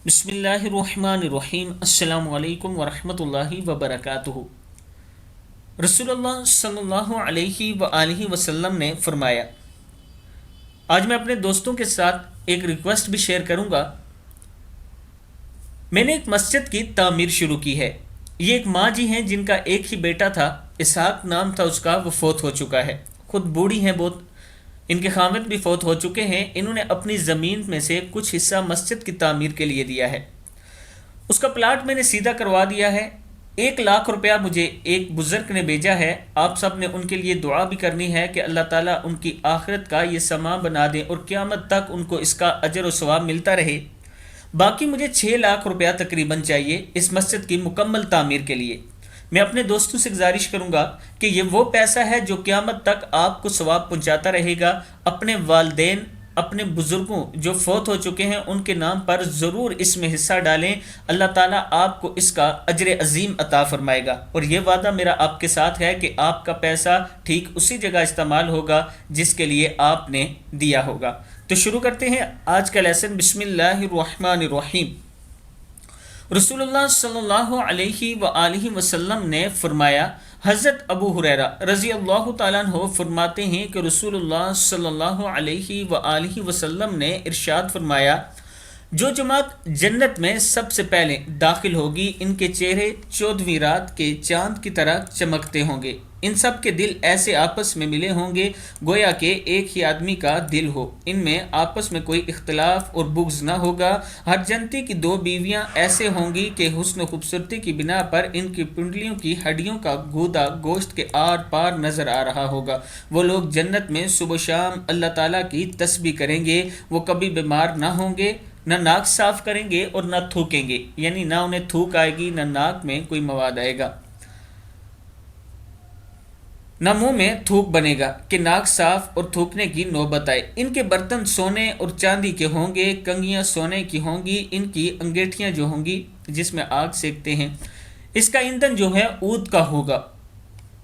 بسم اللہ الرحمن الرحیم۔ السلام علیکم ورحمۃ اللہ وبرکاتہ۔ رسول اللہ صلی اللہ علیہ وآلہ وسلم نے فرمایا، آج میں اپنے دوستوں کے ساتھ ایک ریکویسٹ بھی شیئر کروں گا۔ میں نے ایک مسجد کی تعمیر شروع کی ہے۔ یہ ایک ماں جی ہیں جن کا ایک ہی بیٹا تھا، اسحاق نام تھا اس کا، وہ فوت ہو چکا ہے، خود بوڑھی ہیں بہت، ان کے خاوند بھی فوت ہو چکے ہیں۔ انہوں نے اپنی زمین میں سے کچھ حصہ مسجد کی تعمیر کے لیے دیا ہے۔ اس کا پلاٹ میں نے سیدھا کروا دیا ہے۔ 1,00,000 روپیہ مجھے ایک بزرگ نے بھیجا ہے۔ آپ سب نے ان کے لیے دعا بھی کرنی ہے کہ اللہ تعالیٰ ان کی آخرت کا یہ سامان بنا دیں اور قیامت تک ان کو اس کا اجر و ثواب ملتا رہے۔ باقی مجھے 6,00,000 روپیہ تقریباً چاہیے اس مسجد کی مکمل تعمیر کے لیے۔ میں اپنے دوستوں سے گزارش کروں گا کہ یہ وہ پیسہ ہے جو قیامت تک آپ کو ثواب پہنچاتا رہے گا۔ اپنے والدین، اپنے بزرگوں جو فوت ہو چکے ہیں ان کے نام پر ضرور اس میں حصہ ڈالیں۔ اللہ تعالیٰ آپ کو اس کا اجر عظیم عطا فرمائے گا، اور یہ وعدہ میرا آپ کے ساتھ ہے کہ آپ کا پیسہ ٹھیک اسی جگہ استعمال ہوگا جس کے لیے آپ نے دیا ہوگا۔ تو شروع کرتے ہیں آج کا لیسن۔ بسم اللہ الرحمن الرحیم۔ رسول اللہ صلی اللہ علیہ وآلہ وسلم نے فرمایا، حضرت ابو ہریرہ رضی اللہ تعالیٰ عنہ فرماتے ہیں کہ رسول اللہ صلی اللہ علیہ وآلہ وسلم نے ارشاد فرمایا، جو جماعت جنت میں سب سے پہلے داخل ہوگی ان کے چہرے 14ویں رات کے چاند کی طرح چمکتے ہوں گے۔ ان سب کے دل ایسے آپس میں ملے ہوں گے گویا کہ ایک ہی آدمی کا دل ہو۔ ان میں آپس میں کوئی اختلاف اور بغض نہ ہوگا۔ ہر جنتی کی 2 بیویاں ایسے ہوں گی کہ حسن و خوبصورتی کی بنا پر ان کی پنڈلیوں کی ہڈیوں کا گودا گوشت کے آر پار نظر آ رہا ہوگا۔ وہ لوگ جنت میں صبح و شام اللہ تعالیٰ کی تسبیح کریں گے۔ وہ کبھی بیمار نہ ہوں گے، نہ ناک صاف کریں گے اور نہ تھوکیں گے، یعنی نہ انہیں تھوک آئے گی، نہ ناک میں کوئی مواد آئے گا، نہ منہ میں تھوک بنے گا کہ ناک صاف اور تھوکنے کی نوبت آئے۔ ان کے برتن سونے اور چاندی کے ہوں گے، کنگھیاں سونے کی ہوں گی، ان کی انگیٹھیاں جو ہوں گی جس میں آگ سیکتے ہیں، اس کا ایندھن جو ہے عود کا ہوگا۔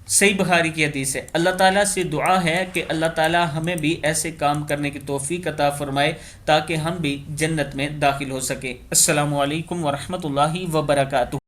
صحیح بخاری کی حدیث ہے۔ اللہ تعالیٰ سے دعا ہے کہ اللہ تعالیٰ ہمیں بھی ایسے کام کرنے کی توفیق عطا فرمائے تاکہ ہم بھی جنت میں داخل ہو سکیں۔ السلام علیکم ورحمۃ اللہ وبرکاتہ۔